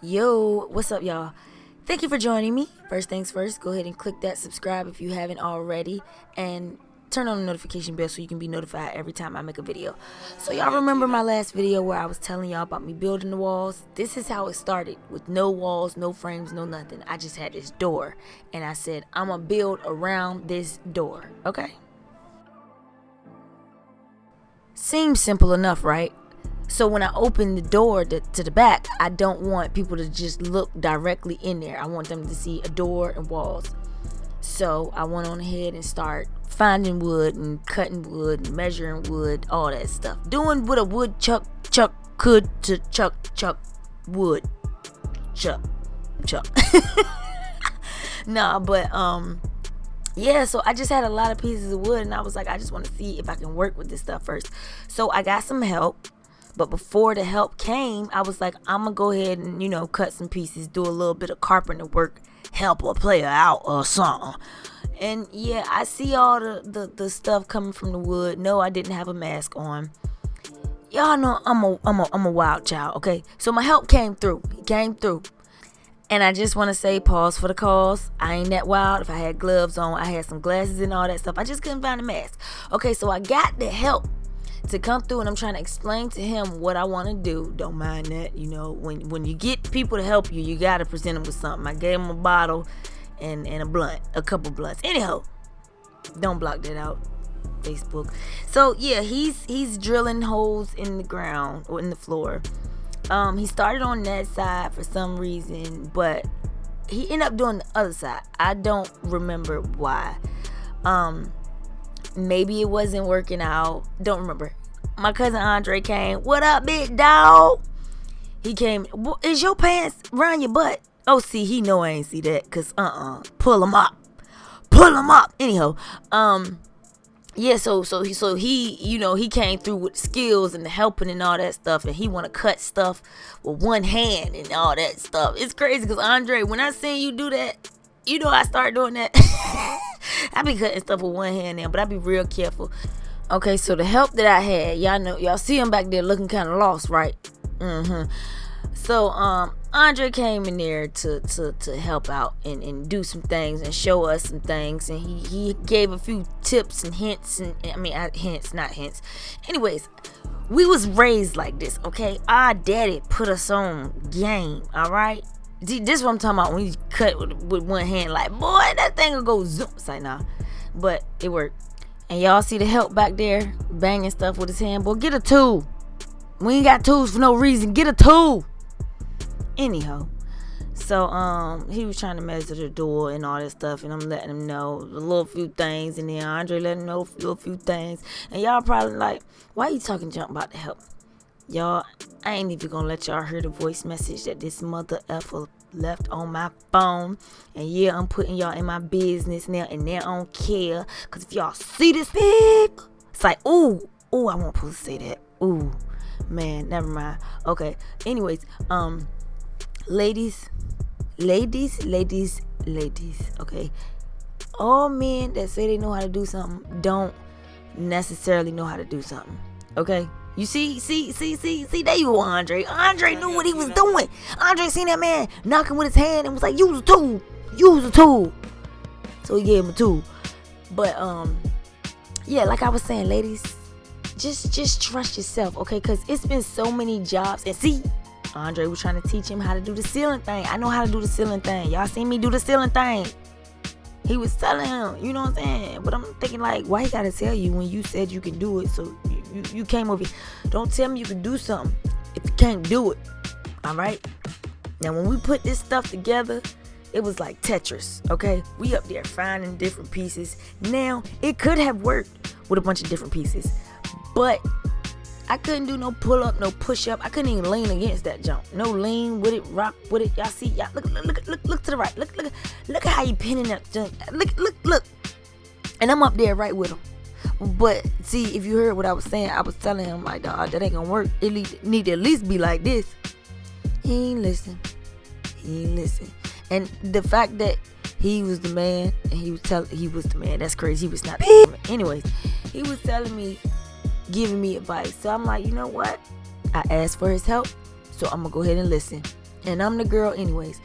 Yo, what's up, y'all? Thank you for joining me. First things first, go ahead and click that subscribe if you haven't already, and turn on the notification bell so you can be notified every time I make a video. So y'all remember my last video where I was telling y'all about me building the walls? This is how it started, with no walls, no frames, no nothing. I just had this door, and I said, I'm gonna build around this door, okay? Seems simple enough, right? So when I open the door to the back, I don't want people to just look directly in there. I want them to see a door and walls. So I went on ahead and start finding wood and cutting wood and measuring wood, all that stuff. Doing what a woodchuck could to chuck wood. Chuck. Nah, but yeah, so I just had a lot of pieces of wood, and I was like, I just want to see if I can work with this stuff first. So I got some help. But before the help came, I was like, I'm going to go ahead and, cut some pieces, do a little bit of carpenter work, help a player out or something. And yeah, I see all the stuff coming from the wood. No, I didn't have a mask on. Y'all know I'm a wild child, okay? So my help came through. He came through. And I just want to say, pause for the cause. I ain't that wild. If I had gloves on, I had some glasses and all that stuff. I just couldn't find a mask. Okay, so I got the help to come through, and I'm trying to explain to him what I want to do. Don't mind that, when you get people to help you, you got to present them with something. I gave him a bottle and a blunt, a couple blunts. Anyhow, don't block that out, Facebook. So yeah, he's drilling holes in the ground or in the floor. He started on that side for some reason, but he ended up doing the other side. I don't remember why. Maybe it wasn't working out. Don't remember. My cousin Andre came. What up, big dog? He came. Is your pants around your butt? Oh, see, he know I ain't see that. Cause pull him up. Anyhow, yeah. So he he came through with skills and the helping and all that stuff, and he want to cut stuff with one hand and all that stuff. It's crazy, cause Andre, when I seen you do that, I started doing that. I be cutting stuff with one hand now, but I be real careful. Okay, so the help that I had, y'all see him back there looking kind of lost, right? So Andre came in there to help out and do some things and show us some things, and he gave a few tips and hints, and hints, not hints. Anyways, we was raised like this, okay? Our daddy put us on game, all right? See, this is what I'm talking about when you cut with one hand. Like, boy, that thing will go zoom. It's like, nah. But it worked. And y'all see the help back there banging stuff with his hand. Boy, get a tool. We ain't got tools for no reason. Get a tool. Anyhow. So, he was trying to measure the door and all that stuff. And I'm letting him know a little few things. And then Andre letting him know a little few things. And y'all probably like, why you talking junk about the help? Y'all, I ain't even gonna let y'all hear the voice message that this mother effer left on my phone. And yeah, I'm putting y'all in my business now, and they don't care. Cause if y'all see this big, it's like, ooh, I won't supposed to say that. Ooh, man, never mind. Okay, anyways, ladies, okay? All men that say they know how to do something don't necessarily know how to do something, okay? You see, there you go, Andre. Andre knew what he was doing. Andre seen that man knocking with his hand and was like, use a tool. So he gave him a tool. But, yeah, like I was saying, ladies, just trust yourself, okay? Because it's been so many jobs. And see, Andre was trying to teach him how to do the ceiling thing. I know how to do the ceiling thing. Y'all seen me do the ceiling thing. He was telling him, you know what I'm saying? But I'm thinking, like, why he gotta tell you when you said you can do it? So you came over here. Don't tell me you can do something if you can't do it. All right? Now, when we put this stuff together, it was like Tetris, okay? We up there finding different pieces. Now, it could have worked with a bunch of different pieces, but I couldn't do no pull up, no push up. I couldn't even lean against that jump. No lean with it, rock with it. Y'all see? Y'all look to the right. Look at how you pinning that jump. Look. And I'm up there right with him. But see, if you heard what I was saying, I was telling him, like, dog, that ain't gonna work. It need to at least be like this. He ain't listen. And the fact that he was the man, and he was the man. That's crazy. He was not. Anyways, he was telling me, giving me advice. So I'm like, you know what? I asked for his help, so I'm gonna go ahead and listen. And I'm the girl anyways.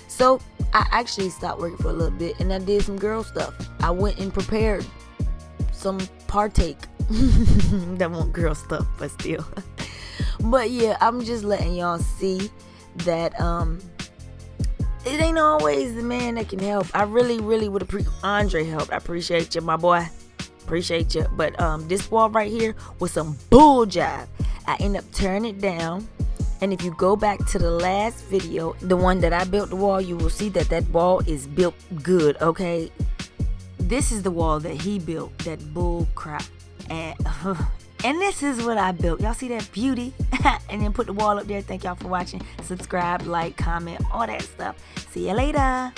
So I actually stopped working for a little bit and I did some girl stuff. I went and prepared some partake. That won't girl stuff, but still. But yeah, I'm just letting y'all see that it ain't always the man that can help. I really would appreciate Andre help. I appreciate you, my boy. Appreciate you. But this wall right here was some bull jive. I ended up tearing it down. And if you go back to the last video, the one that I built the wall, you will see that that wall is built good, okay? This is the wall that he built, that bull crap. And this is what I built. Y'all see that beauty? And then put the wall up there. Thank y'all for watching. Subscribe, like, comment, all that stuff. See you later.